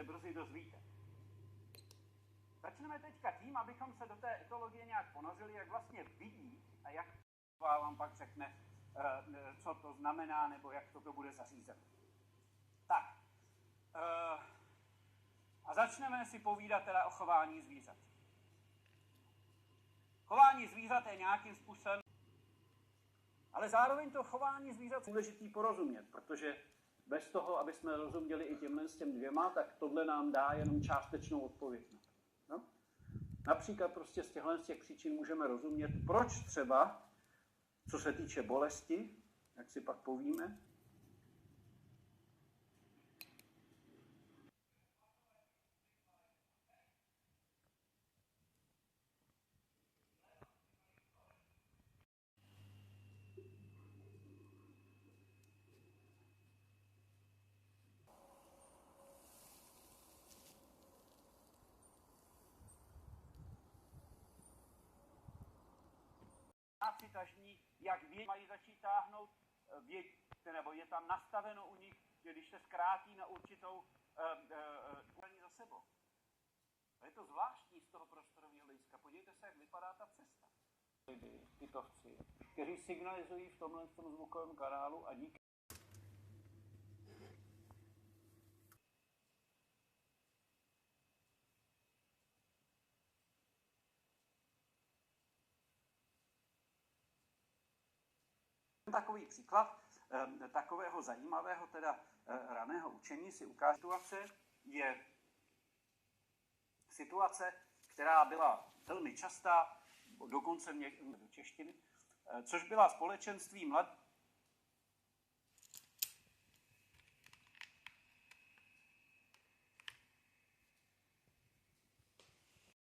brzy dozvíte. Začneme teďka tím, abychom se do té etologie nějak ponořili, jak vlastně vidí a jak vám pak řekne, co to znamená, nebo jak to bude zařízeno. Tak. A začneme si povídat teda o chování zvířat. Chování zvířat je nějakým způsobem, ale zároveň to chování zvířat je důležitý porozumět, protože bez toho, aby jsme rozuměli i těm dvěma, tak tohle nám dá jenom částečnou odpověď. No? Například prostě z těch příčin můžeme rozumět, proč třeba, co se týče bolesti, jak si pak povíme, přitažní, jak mají začít táhnout, nebo je tam nastaveno u nich, že když se zkrátí na určitou za sebou. A je to zvláštní z toho prostorového hlediska. Podívejte se, jak vypadá ta cesta. Kytovci, kteří signalizují v tomhle zvukovém kanálu a díky takový příklad takového zajímavého teda raného učení si ukáže. Je situace, která byla velmi častá, dokonce do češtiny, což byla společenství